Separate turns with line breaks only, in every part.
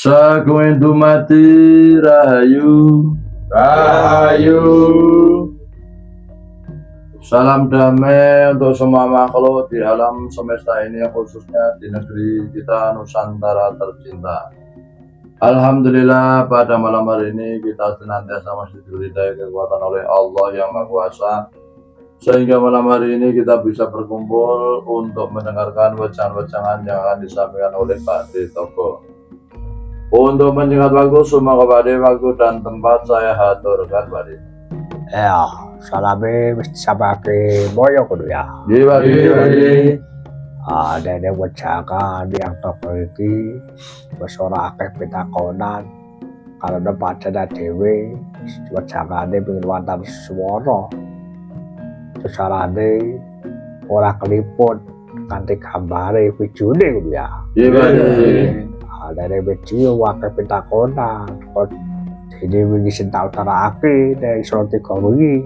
Sagung dumati rahayu.
Rahayu.
Salam damai untuk semua makhluk di alam semesta ini, khususnya di negeri kita Nusantara tercinta. Alhamdulillah, pada malam hari ini kita senantiasa masih diberi daya kekuatan oleh Allah yang Maha Kuasa, sehingga malam hari ini kita bisa berkumpul untuk mendengarkan wejangan-wejangan yang akan disampaikan oleh Pak D. Toko. Untuk menyingkat waktu, semua kepada waktu dan tempat saya haturkan, Pak D.
Ya, salame wis disabake moyo kudu ya.
Nggih, Pak D.
Ada wejangan yang toko iki wis ora akeh pitakonan karena pacana dhewe wejangane pengin wonten swara. Sesarane ora keliput kanthi gambare videone kudu ya.
Nggih, Pak D.
Ada video wakil pitakonan kok ini wingi sing tak utarake nek iso tiga wingi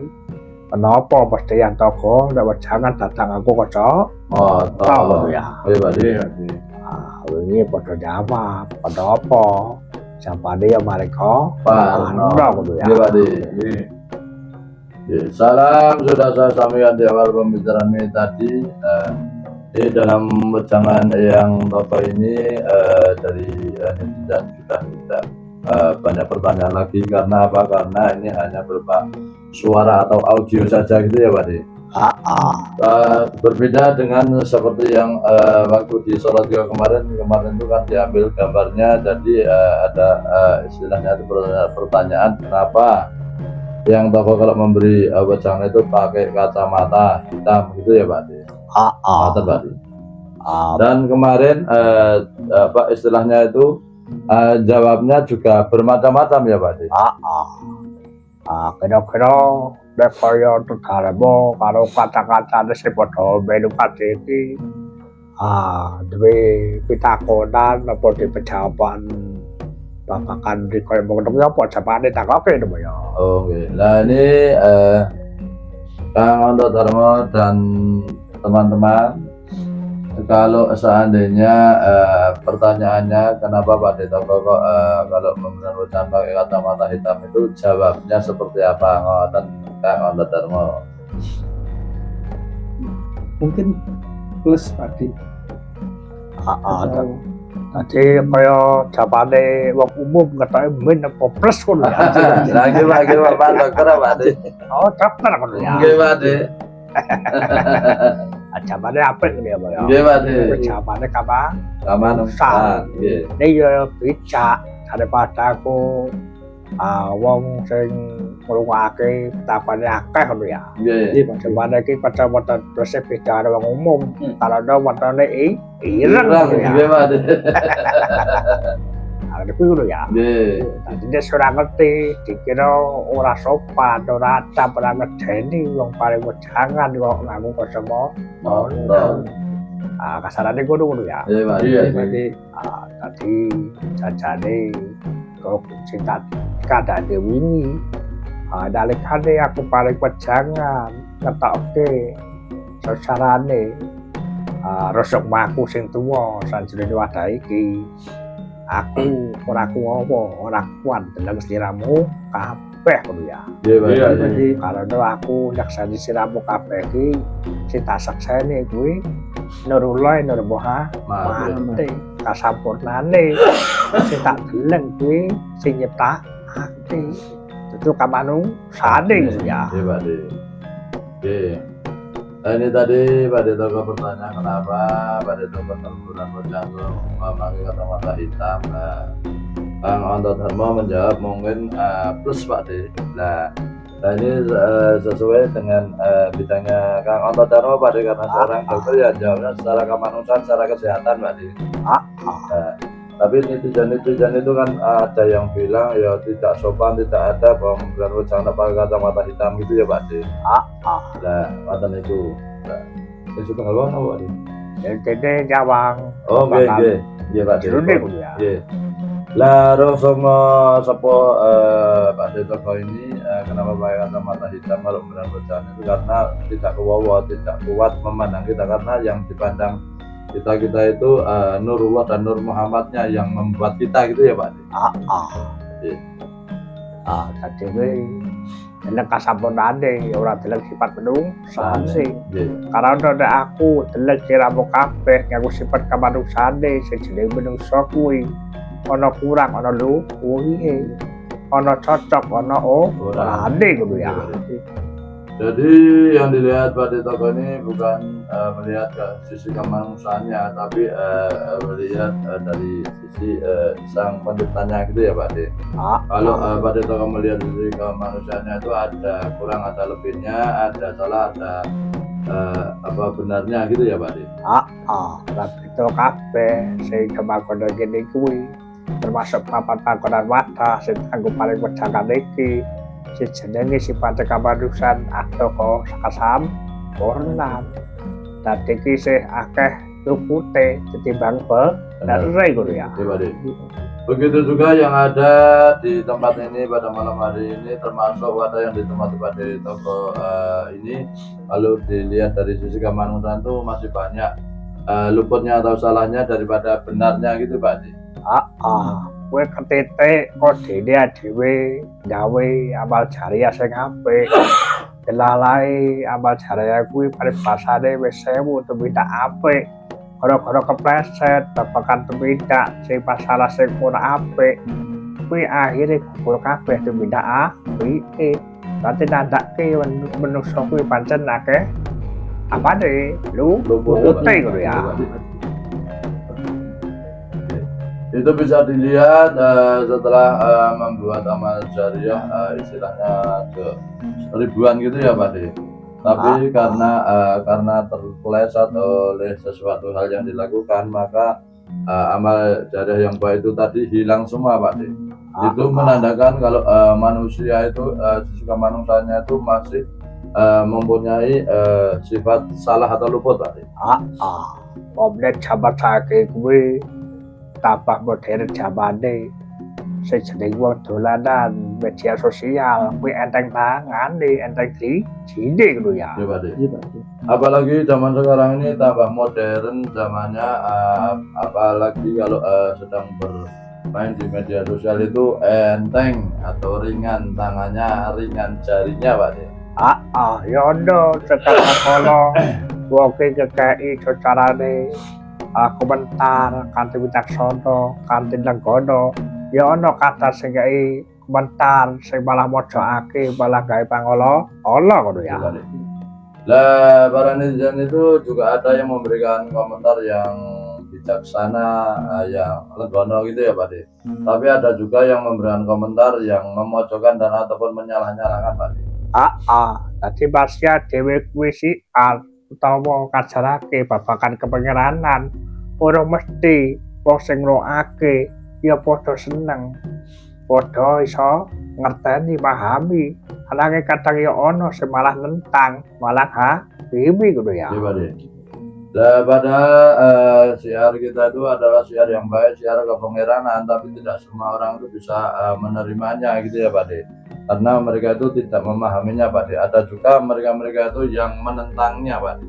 kenapa mesti yang toko nek jangan datang aku kocok tahu ya.
Nggih, Pak D.
Wingi padha jawab padha apa jampane ya mereka kudu ya.
Nggih, Pak D. Salam sudah saya sampaikan di awal pembicaraan ini tadi. Di dalam wejangan yang toko ini dari netizen sudah tidak banyak pertanyaan lagi. Karena apa? Karena ini hanya berupa suara atau audio saja gitu ya, Pak D. Berbeda dengan seperti yang waktu di Solo juga kemarin itu kan diambil gambarnya, jadi ada istilahnya itu pertanyaan kenapa yang toko kalau memberi wejangan itu pakai kacamata hitam gitu ya, Pak D. Dan kemarin apa istilahnya itu jawabnya juga bermacam-macam ya, Pak D.
Kira-kira nek kaya tegaremu karo kata-kata sing padha melu padhe iki duwe pitakonan apa dipejaban babakan di kaya mengenai apa jawabane takoke to ya.
Oh nggih. Nah ini Kang Anto Darmo dan teman-teman, kalau seandainya pertanyaannya kenapa Pak D. Toko kok kalau memberikan wejangan pakai kacamata hitam itu jawabnya seperti apa ngoten Kang Anto Darmo?
Mungkin plus Pak D.
Tadi kaya jawabane wong umum ketoke min apa plus kono ya.
Lah nggih Pak dokter Pak D.
Oh, dokter kono ya.
Nggih Pak D.
Jawabane apik ya, Pak ya.
Nggih Pak D.
Jawabane kapan?
Kapan? Nggih.
Nek yo bijak daripada aku wong sing ngrungokake tapane akeh ngono ya.
Nggih.
Jawabane iki kacamata terus beda karo wong umum. Kalau ada watane ireng ya.
Nggih Pak D.
Ada kuwi ya.
Nggih.
Tadi dia ora ngerti, dikira ora sopan, ora acap, ora ngedeni wong paling wejangan kok ngaku kacamata. Kasarane ngono ya.
Nggih Pak D.
Tadi jajane kok cinta kadane wingi. Dalekane aku paling wejangan ngetokke sesarane rusuk maku sing tuwa sanjroning wadah iki. Aku ora kuat deleng sliramu kabeh ngono ya.
Nggih Pak D.
Karena aku nyaksani sliramu kabeh iki sing tak sakseni kuwi Nurullah Nur Moha mate kasampurnane sing tak deleng kuwi sing nyiptakake itu kamanung sane ya.
Nggih Pak D. Nggih. Ini tadi Pak D. Toko pertanyaan kenapa Pak D. Toko terbulan wejangan memakai kacamata hitam. Kang Anto Darmo menjawab mungkin plus Pak D. Nah ini sesuai dengan bidangnya Kang Anto Darmo Pak D, karena seorang dokter ya jawabnya secara kemanusiaan, secara kesehatan Pak D. Tapi netizen itu kan ada yang bilang ya tidak sopan, tidak ada bahwa memberikan wejangan pakai kacamata hitam gitu ya Pak D. Nah, ngoten itu. Nah, itu tanggal berapa Pak D?
Jadi jawang.
Oh, nggih Pak D. Nggih. Lah sama sapa Pak D. Toko ini kenapa pakai kacamata hitam kalau memberikan wejangan itu karena tidak kewawa, tidak kuat memandang kita, karena yang dipandang kita itu Nurullah dan Nur Muhammadnya yang membuat kita gitu ya Pak De.
Iya. Jadi gue deleng kasampurnane ya ora deleng sifat menungsan sih. Karena udah aku deleng siramu kabeh ngaku sifat kamanusiane sing jenenge menungsa kuwi ana kurang ana luwihe ana cocok ana orane ngono ya.
Jadi yang dilihat pada tokoh ini bukan melihat ke sisi kemanusiaannya, tapi melihat dari sisi sang penciptanya gitu ya Pak De. Kalau pada tokoh melihat sisi kemanusiaannya itu ada kurang, ada lebihnya, ada salah, ada benarnya gitu ya Pak De.
Tapi itu kabeh sing kemakono gene kuwi termasuk papan panggonan wadah sing kanggo paling wejangan iki. Si jenenge sifat kamanusiaan atoko sakasampurnan. Dadi iki sih akeh lupute ketimbang bener ngono ya.
Begitu juga yang ada di tempat ini pada malam hari ini, termasuk wadah yang di tempat di toko ini. Kalau dilihat dari sisi kemanusiaan itu masih banyak luputnya atau salahnya daripada benarnya gitu Pak De.
Kowe ketete kodene dhewe gawe amal jariah sing apik. Delalae amal jariah kuwi paribasane wis 1000 tumindak apik. Gara-gara kepleset babagan tumindak sing pasalah sing ora apik. Kuwi akhire kumpul kabeh tumindak apike. Dadi nandake menungso kuwi pancen akeh apane lupute ngono ya.
Itu bisa dilihat setelah membuat amal jariah istilahnya ke ribuan gitu ya Pak De. Tapi karena terpeleset oleh sesuatu hal yang dilakukan, maka amal jariah yang baik itu tadi hilang semua Pak De. Itu menandakan kalau manusia itu sisi kemanusiaannya itu masih mempunyai sifat salah atau luput Pak De.
Omnet jabat saiki kuwi tambah modern zamane sing jeneng wong dolanan media sosial kuwi enteng tangane enteng dijine ngono ya.
Iya Pak De. Apalagi zaman sekarang ini tambah modern zamannya, apalagi kalau sedang bermain di media sosial itu enteng atau ringan tangannya, ringan jarinya Pak De.
Ya ono sekarang kalau wong kekei carane komentar kanthi wicaksana kanthi lenggono ya ana kata sing gawe komentar sing malah mojokake malah gawe pangolo ngono ya.
Lah para netizen itu juga ada yang memberikan komentar yang bijaksana, yang lenggono gitu ya Pak De. Tapi ada juga yang memberikan komentar yang memojokkan dan ataupun menyalah-nyalahkan Pak De.
Dadi pasya dhewe kuwi siar utawa kajarake babagan kepengeranan. Ora mesti wong sing ngrokake ya padha seneng, padha iso ngerteni pahami. Ananging kadang ya ana sing malah nentang, malah dewi ngono ya.
Iya Pak De. Lah padahal siar kita itu adalah siar yang baik, siar kepengeranan, tapi tidak semua orang itu bisa menerimanya gitu ya Pak De. Karena mereka itu tidak memahaminya Pak De. Ada juga mereka itu yang menentangnya Pak De.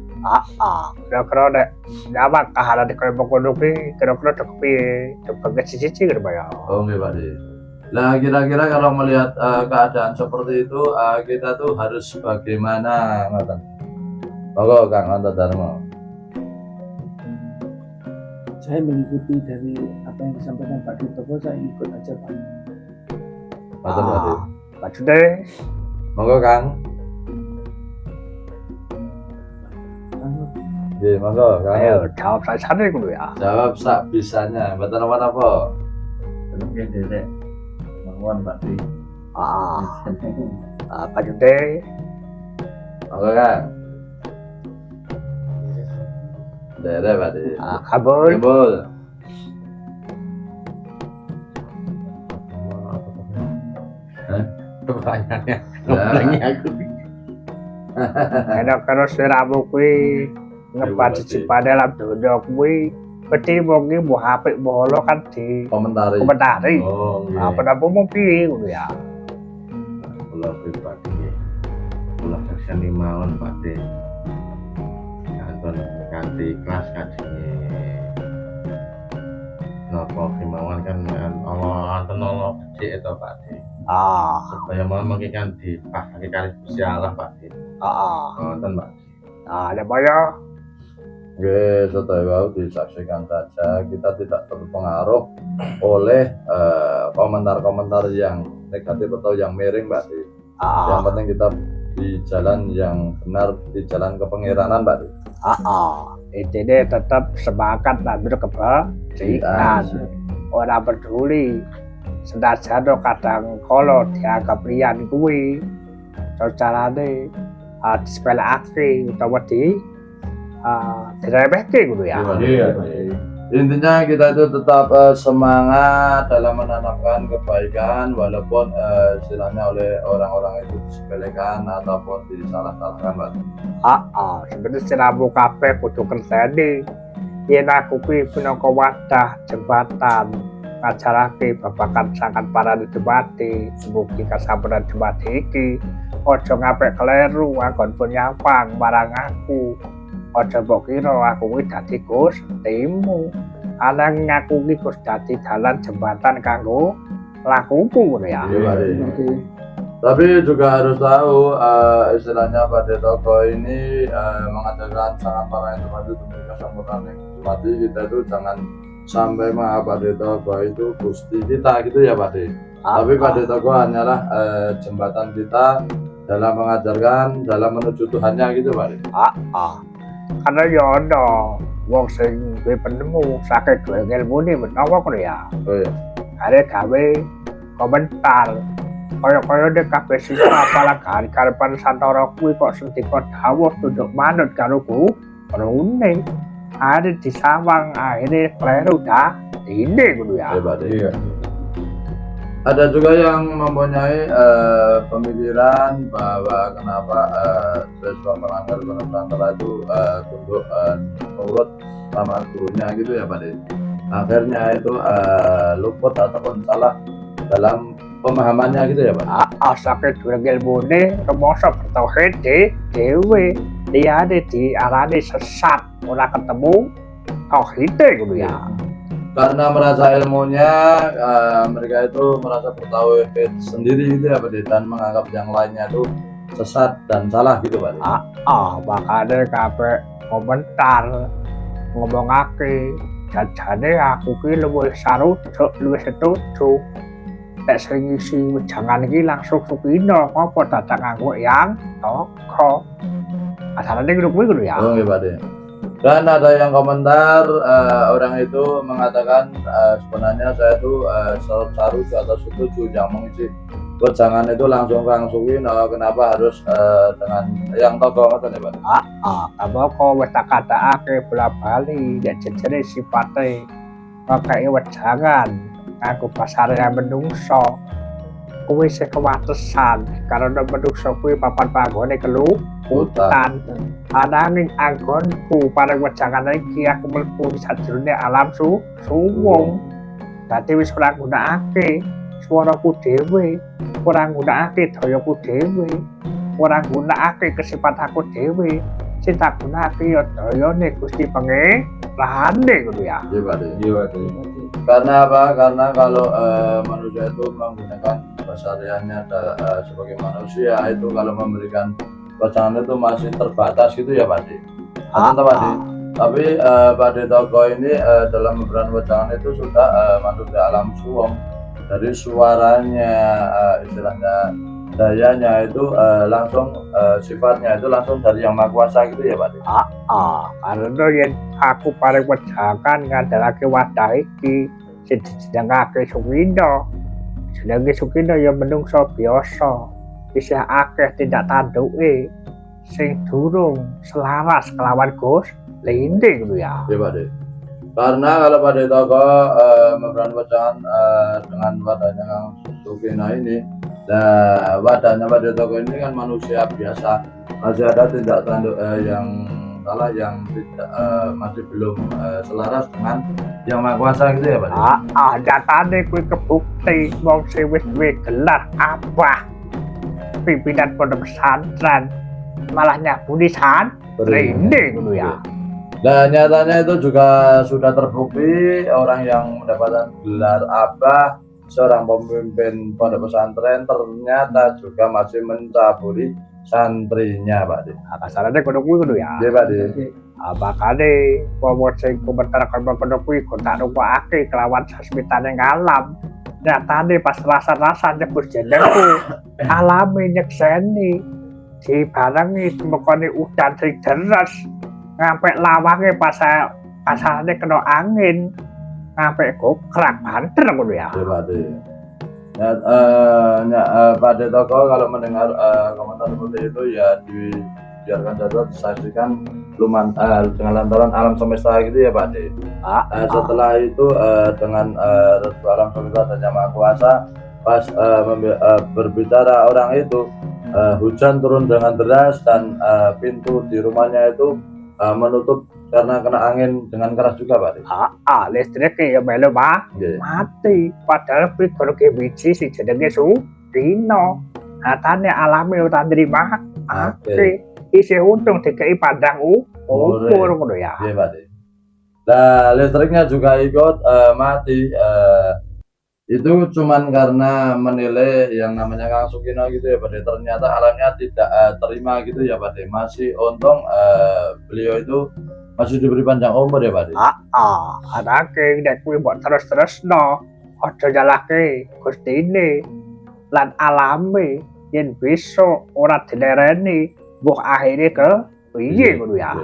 Kira-kira nek nyawa kahanan di kelompok kono kuwi kira-kira tok piye? Coba ngeci-cici gitu Pak ya.
Oh nggih Pak De. Nah kira-kira kalau melihat keadaan seperti itu kita tuh harus bagaimana ngoten? Monggo Kang Anto Darmo.
Saya mengikuti dari apa yang disampaikan Pak Ditoko, saya ikut aja Pak.
Ngoten Pak De.
Maksudnya
Monggo Kang. Nggih, monggo Kang.
ayo jawab sasane ngono ya.
Jawab sak bisanya, mboten apa-apa.
Mungkin Dedek Mawon Pak Di.
Maksudnya
Monggo Kang. Dere Pak De.
kabul
Kabul.
Pertanyaannya
ngomongi
aku.
kira-kira siramu kuwi ngebat cicipan dalam donya kuwi peti wong iki mbok apik mbok ala kan di komentari.
Oh, nggih.
Apa mau piye ngono ya.
Kula pribadi nggih. Kula kersane mawon Pak De. Kanto ganti kelas kadine nopo kemauan kan Allah anten Allah dicek itu Pak Di supaya mau kan dipakai kali Gusti Allah Pak Di nonton Pak
ada ya
Oke, setelah itu disaksikan saja, kita tidak terpengaruh oleh komentar-komentar yang negatif atau yang miring, Mbak Di. Yang penting kita di jalan yang benar, di jalan kepengiranan, Mbak Di.
Intinya tetap semangat dan berkebajikan. Orang peduli. Senajan kadang kalau dianggap liyan kuwi, carane disepelekake utawa diremehke gitu ya.
Iya. Intinya kita itu tetap semangat dalam menanamkan kebaikan walaupun istilahnya oleh orang-orang itu disepelekan ataupun disalah-salahkan, Mbak.
Sebenarnya siramu kabeh kudu kerjane. Yen aku kuwi minangka wadah jembatan ngajarake babagan sangat para dumadi, mugi kasampuran dumadi iki aja ngapik kleru anggon penyapang marang aku. Aja mbok kira aku kuwi dadi Gustimu. Ananging aku iki Gus dadi dalan jembatan kanggo lakuku ngono ya.
Iya, Pak Di. Tapi juga harus tahu istilahnya pada toko ini mengadakan sangat para yang terpadu demi kesempurnaan yang mati kita itu jangan sampai pada toko itu Gusti kita gitu ya Pak Di. Tapi pada toko hanyalah jembatan kita dalam mengajarkan dalam menuju Tuhannya gitu Pak Di.
Karena ya ada wong sing duwe penemu sakit duwe ilmune menawa ngono ya.
Oh iya.
Are gawe komentar kaya-kaya nek kabeh sing apalah karepan Santara kuwi kok sendika dawuh tunduk manut karo ku rune. Are disawang akhirnya kleru dah ini ngono ya.
Iya. Ada juga yang mempunyai pemikiran bahwa kenapa siswa melanggar Nusantara itu tunduk nurut sama gurunya gitu ya Pak De. Akhirnya itu luput ataupun salah dalam pemahamannya gitu ya Pak.
Sakit durengel mune rumangsa bertauhid dhewe dia diarani sesat ora ketemu tauhide ngono ya.
Karena merasa ilmunya mereka itu merasa bertauhid sendiri gitu ya Pak De, dan menganggap yang lainnya itu sesat dan salah gitu Pak De.
Makanya kabeh komentar ngomongake jajane aku ki luwih sarujuk luwih setuju nek sing isi wejangan iki langsung supino apa dadak nganggo yang toko asalane kuwi ya.
Oh nggih Pak De. Dan ada yang komentar orang itu mengatakan sebenarnya saya itu sarujuk atau setuju yang mengisi wejangan itu langsung kenapa harus dengan yang toko ngoten ya Pak.
Apa kok wis tak katakake bola-bali nek jejere sifate kakek wejangan aku pasare menungso kuwi sing kewatesan karena menungso kuwi papan panggone hutan. Ananging anggonku pareng wejangan iki aku mlebu sajroning alam suwung. Dadi wis ora nggunakake swaraku dhewe, ora nggunakake dayaku dhewe, ora nggunakake kesipatanku dhewe. Sing tak gunakake ya dayane Gusti Pangerane ngono ya.
Iya Pak De. Karena apa? Karena kalau manusia itu menggunakan kesehariannya sebagai manusia itu kalau memberikan wejangan itu masih terbatas gitu ya Pak De. Pak De. Tapi Pak De Toko ini dalam memberikan wejangan itu sudah masuk ke alam suwung. Dari suaranya istilahnya dayanya itu langsung sifatnya itu langsung dari yang Maha Kuasa gitu ya Pak De.
Karena yen aku paling wejangan ngandalake wadah iki sing dijenengake Sukina. Jenenge Sukina ya menungso biasa. Isih akeh tindak tanduke sing durung selaras kelawan Gus Lindi gitu ya.
Iya Pak De. Karena kalau Pak De Toko memberikan wejangan dengan wadahnya Kang Sukina ini, nah wadahnya Pak De Toko ini kan manusia biasa, masih ada tindak tanduk yang salah yang tidak masih belum selaras dengan yang Maha Kuasa gitu ya Pak De.
Nyatane kuwi kebukti wong sing wis duwe gelar abah pimpinan pondok pesantren malah nyabuni Rene ngono ya.
Nah, nyatanya itu juga sudah terbukti orang yang mendapatkan gelar abah, seorang pemimpin pondok pesantren, ternyata juga masih mencabuli santrinya, Pak De.
Kasarane kono kuwi ngono ya.
Nggih, Pak De.
Bakane wong sing komentar kono kuwi kok tak nukake kelawan sasmitane ngalam. Nyatane pas rasa-rasa nyebut jenengku, alame nyekseni. Si barangi semekane udan sing deras. Ngampe lawange pasane kena angin. Ngampe gokrak banter ngono ya.
Nggih, Pak De. Pak De Toko kalau mendengar komentar seperti itu ya biarkan saja disaksikan dengan lantaran alam semesta gitu ya, Pak De. Setelah itu dengan restu alam semesta dan Yang Maha Kuasa, pas berbicara orang itu, hujan turun dengan deras dan pintu di rumahnya itu menutup karena kena angin dengan keras juga, Pak De.
Listriknya ya melu mati. Padahal pikir ke biji si jenenge Sudino. Hatane alami ora nerima. Isi untung dikei pandang umur ngono ya.
Iya, Pak De. Nah, listriknya juga ikut mati. Itu cuman karena menilai yang namanya Kang Sukino gitu ya, Pak De. Ternyata alamnya tidak terima gitu ya, Pak De. Masih untung beliau itu masih diberi panjang umur ya, Pak De.
Anake nek kuwi mbok terus-terusno. Aja nyalahke Gustine lan alame yen besok ora dilereni, mbok akhire ke piye ngono ya.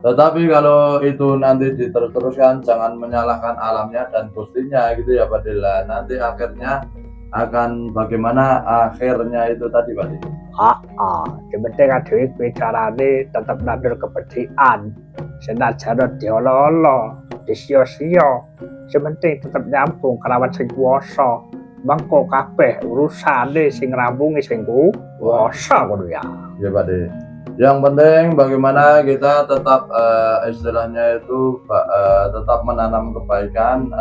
Tetapi kalau itu nanti diterus-teruskan, jangan menyalahkan alamnya dan Gustinya gitu ya, Pak De. Nanti akhirnya akan bagaimana akhirnya itu tadi, Pak De.
Yang penting adewe bicarane tetap nandur kebersihan. Senajan diolo-olo, disio-sio, sementing tetap nyambung kelawan sing kuwasa. Mengko kabeh urusane sing ngrampungi sing kuwasa ngono ya.
Ya, Pak De. Yang penting bagaimana kita tetap istilahnya itu tetap menanam kebaikan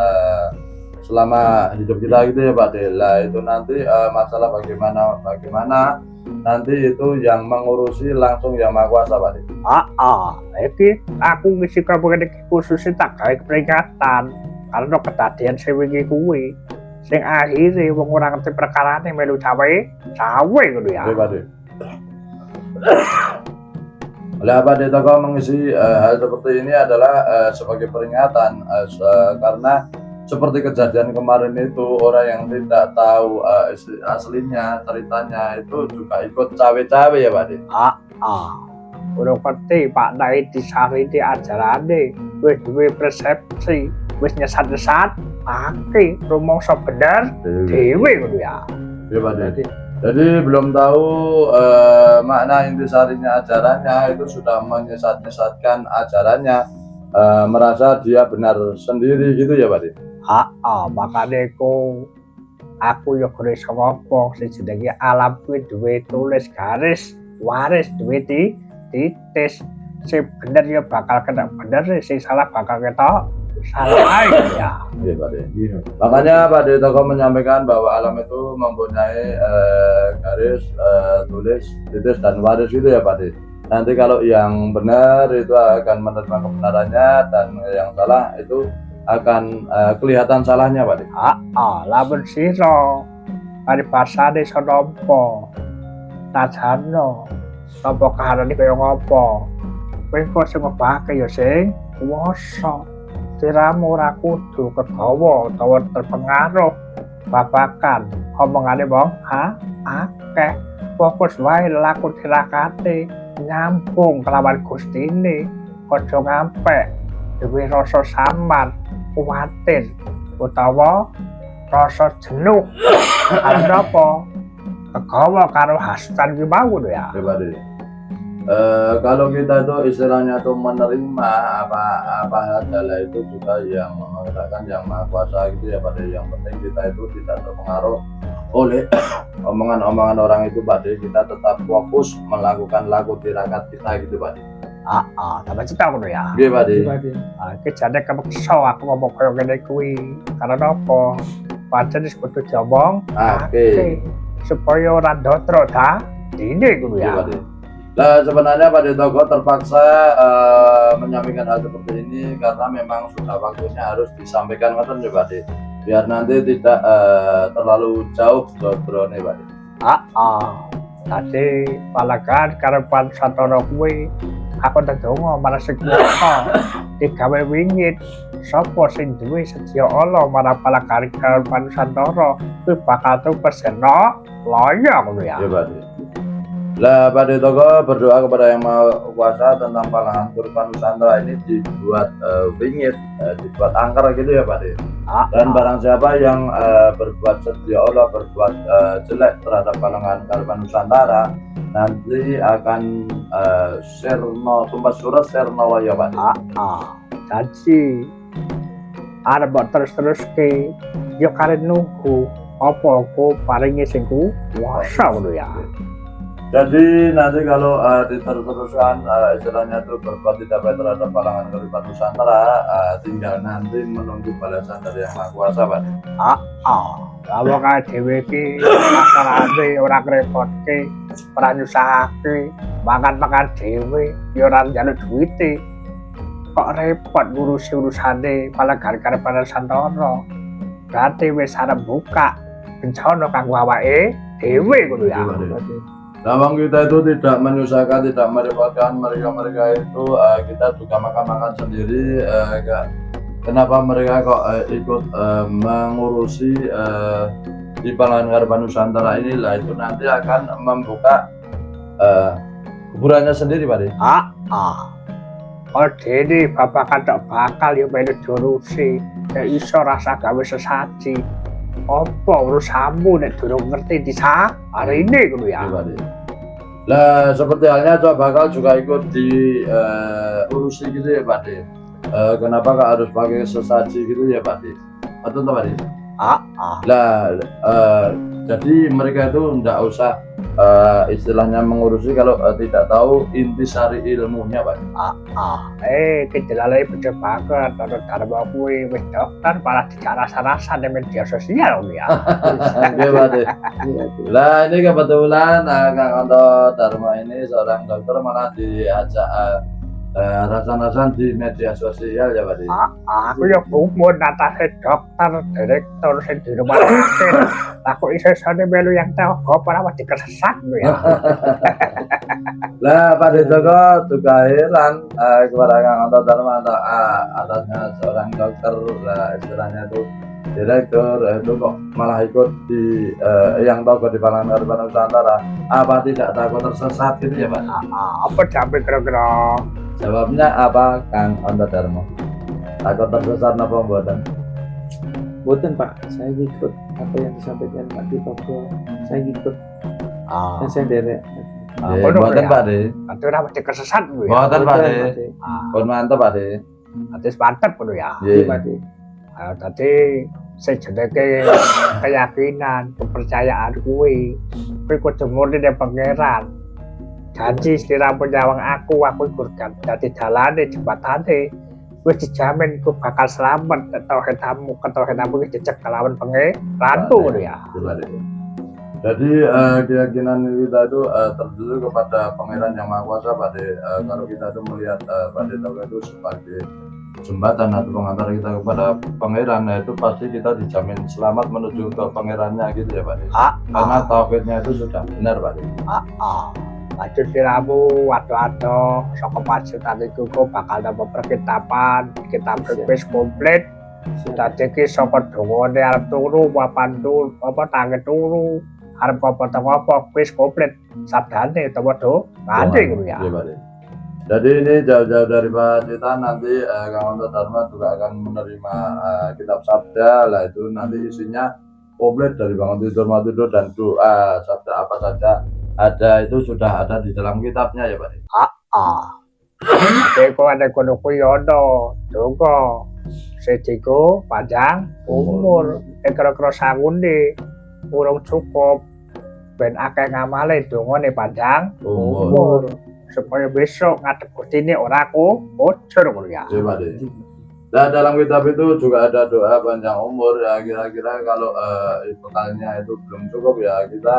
selama hidup kita gitu ya, Pak De. Itu nanti masalah bagaimana nanti itu yang mengurusi langsung Yang Maha Kuasa, Pak De.
Iki aku ngisi kabeh khusus tak gawe peringatan karena kedadian sewingi kuwi sing akhire wong ora ngerti perkarane melu cawe ngono ya.
Pak De. Oleh Pak De Toko mengisi hal seperti ini adalah sebagai peringatan karena seperti kejadian kemarin itu orang yang tidak tahu aslinya ceritanya itu juga ikut cawe-cawe ya, Pak De.
Udah ngerti Pak Nai disari di ajarane wis duwe persepsi wis nyesat-nyesat pake rumangsa bener dhewe ngono ya.
Iya, Pak De. Jadi belum tahu makna intisarinya ajarannya itu sudah menyesat-nyesatkan ajarannya, merasa dia benar sendiri gitu ya, Pak De.
Makanya aku ya gak iso ngomong sing jenenge alam kuwi duwe tulis garis waris duwe titis. Sing bener ya bakal kena bener, sing salah bakal ketok salah ya.
Iya, Pak De. Makanya Pak De Toko menyampaikan bahwa alam itu mempunyai garis, tulis, titis dan waris gitu ya, Pak De. Nanti kalau yang benar itu akan menerima kebenarannya dan yang salah itu akan kelihatan salahnya, Pak De.
Lamun sira paribasane iso nampa tajano nampa kahanane kaya ngopo kowe kok sing ngobahke ya sing kuwasa. Siramu ora kudu kegawa utawa terpengaruh babakan omongane wong akeh. Fokus wae laku tirakate nyambung kelawan Gustine. Aja ngampe duwe rasa samar, kuwatir utawa rasa jenuh. Karena apa? Kegawa karo hasutan ki mau ya.
Pak De. Kalau kita itu istilahnya tuh menerima apa adalah itu juga yang mengatakan Yang Maha Kuasa gitu ya, Pak De. Yang penting kita itu tidak terpengaruh oleh omongan-omongan orang itu, Pak De. Kita tetap fokus melakukan laku tirakat kita gitu, Pak De.
Tambah cita ngono ya.
Nggih, Pak De.
Iki jane kepeksa aku ngomong kaya ngene kuwi. Karena apa? Pancen wis kudu diomong supaya ora ndotro dine ngono ya.
Pak De. Nah, sebenarnya Pak Toko terpaksa menyampaikan hal seperti ini karena memang sudah waktunya harus disampaikan ngoten ya Pak De. Biar nanti tidak terlalu jauh ngobrolnya Pak De.
Tadi palagan karepan Santoro kuwi aku ndedonga marang sing kuwasa digawe wingit. Sapa sing duwe sedya ala marang palagan karepan Santoro kuwi bakal tuh persena loyong lho ya.
Ya Pak De. Lah Pak Toko berdoa kepada Yang Maha Kuasa tentang Palangan Kurban Nusantara ini dibuat wingit, dibuat angker gitu ya Pak De. Dan barang siapa yang berbuat setia Allah, berbuat jelek terhadap Palangan Kurban Nusantara, nanti akan serno tumbas surat serno ya Pak De.
Jadi arep terus ke yo karen nunggu apa ku paringi sing kuwasa lho ya.
Jadi nanti kalau diteruskan istilahnya itu berbuat tidak baik terhadap Palangan Kurban Nusantara, tinggal nanti menunggu balasan dari Yang Maha Kuasa Pak.
Kalau kae dhewe iki asalane ora ngrepotke, ora nyusahake, makan dhewe ya ora njaluk duwite. Kok repot ngurusi urusane Palangan Kurban Nusantara. Berarti wis arep buka bencana kanggo awake dhewe ngono ya.
Lawang kita itu tidak menyusahkan, tidak merepotkan mereka itu, kita juga makan sendiri. Kenapa mereka kok ikut mengurusi di Palangan Kurban Nusantara ini? Lah itu nanti akan membuka kuburannya sendiri Pak De.
Dene bapak kadok bakal yo melu diurusi, nek iso rasa gawe sesaji. Apa urusanmu nek durung ngerti disa hari ini ngono ya.
Lah seperti halnya coba bakal juga ikut di urusi gitu ya Pak De. Kenapa kok harus pakai sesaji gitu ya Pak De? Betul Pak De? Lah jadi mereka itu enggak usah istilahnya mengurusi kalau tidak tahu intisari ilmunya Pak De.
Kejelalai bejo banget atau dharma kuwi wis daftar para dicarasa-rasa di media sosial ya.
Oke Pak De. Lah ini kebetulan Kang Anto Dharma ini seorang dokter malah diajak rasan-rasan di media sosial ya Pak De.
Aku ya umur natase dokter direktur sing di rumah sakit. Aku isih-isih melu yang tahu para mati kesesat ya.
Lah Pak Toko juga heran kepada Kang Anto Dharma atasnya seorang dokter lah istilahnya itu direktur itu kok malah ikut di yang tahu di Palangan Kurban Nusantara. Apa tidak takut tersesat gitu ya Pak?
Apa sampai kira-kira?
Jawabnya apa Kang Anto Dharma? Takut tersesat apa mboten?
Mboten Pak, saya ikut apa yang disampaikan Pak Toko. Saya ikut dan saya derek.
Mboten Pak De.
Atuh ora mesti kesesat lho ya.
Mboten Pak De. Pun mantep Pak De.
Atis mantep lho ya.
Nggih
Pak De.
Tadi saya jenenge keyakinan, kepercayaan kuwi kudu murni dari pangeran. Janji sliramu nyawang aku ikut dadi dalane jembatane. Wis dijamin ku bakal selamat ketauhidamu wis jejak kelawan pangeran lho ya.
Jadi keyakinan kita itu tertuju kepada Pangeran Yang Maha Kuasa Pak De. Kalau kita itu melihat Pak De itu sebagai jembatan atau pengantar kita kepada Pangeran, itu pasti kita dijamin selamat menuju ke Pangerannya gitu ya Pak De. Karena tauhidnya itu sudah benar Pak De.
Baju siramu ado-ado saka pasukan iku bakal dapat perkitapan, kitab wis komplit. Dadi ki saka dongane arep turu apa tangi turu arep apa wis komplit sabdane utawa ngene ngono ya.
Jadi ini jauh-jauh dari Pak Cita nanti Kang Anto Dharma juga akan menerima kitab sabda lah, itu nanti isinya komplit dari bangun tidur dan doa sabda apa saja ada itu sudah ada di dalam kitabnya ya Pak.
Eko ada kono kuwi ono donga sediko panjang umur kira-kira sangunde urung cukup ben akeh ngamale dongane panjang umur supaya besok ngadep Gustine ora bocor ngono ya.
Nah, dalam kitab itu juga ada doa panjang umur ya, kira-kira kalau bekalnya itu belum cukup ya kita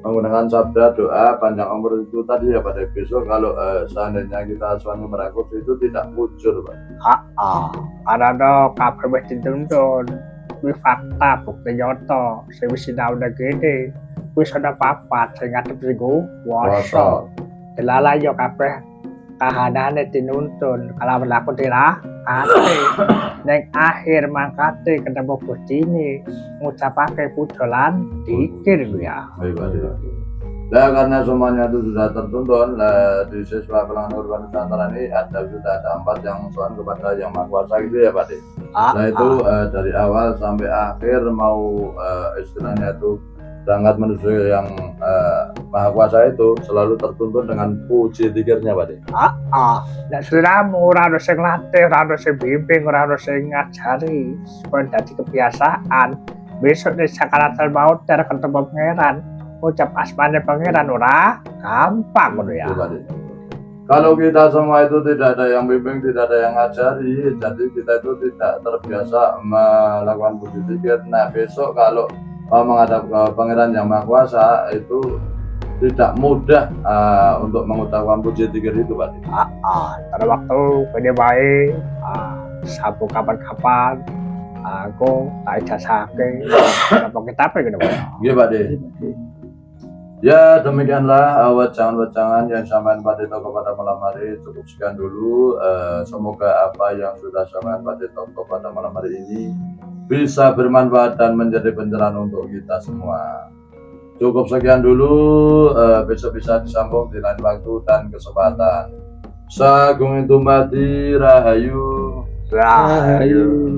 menggunakan sabda doa panjang umur itu tadi ya pada besok kalau seandainya kita suami merakus itu tidak mujur Pak.
Ada kabar wis dituntun kuwi fakta bukti nyoto sing wis sinau gede wis ana papat sing ngadep iku wasa delala yo kabeh kahanane dinuntun kalau berlaku dirah ate ning akhir mangkate ketemu bojine ngucapake pudolan dikir ya.
Nah, karena semuanya itu sudah tertuntun, di siswa Pelangan Urban Nusantara ini sudah ada 4 yang soal kepada Yang Maha Kuasa gitu ya Pak De. Nah itu dari awal sampai akhir mau istilahnya itu berangkat menuju yang Maha Kuasa itu selalu tertuntun dengan puji dikirnya Pak De.
Nek sliramu ora ono sing latih, ora ono sing bimbing, ora ono sing ngajari supaya dadi kebiasaan. Besok nek sakaratul maut cara ketemu pangeran ucap asmane pangeran ora gampang ngono ya.
Kalau kita semua itu tidak ada yang bimbing, tidak ada yang ngajari, jadi kita itu tidak terbiasa melakukan puji zikir. Nah besok kalau menghadap ke pangeran Yang Maha Kuasa itu tidak mudah untuk mengucapkan puji zikir itu Pak.
Pada waktu gede baik, sabu kapan-kapan aku tak ijazahke apa kitab gitu Pak.
Iya Pak De. Ya demikianlah wajangan-wajangan yang sampaikan Pak Dito kepada malam hari. Cukup sekian dulu. Semoga apa yang sudah sampaikan Pak Dito pada malam hari ini bisa bermanfaat dan menjadi pencerahan untuk kita semua. Cukup sekian dulu. Besok bisa disambung di lain waktu dan kesempatan. Sagung itu mati rahayu.
Rahayu.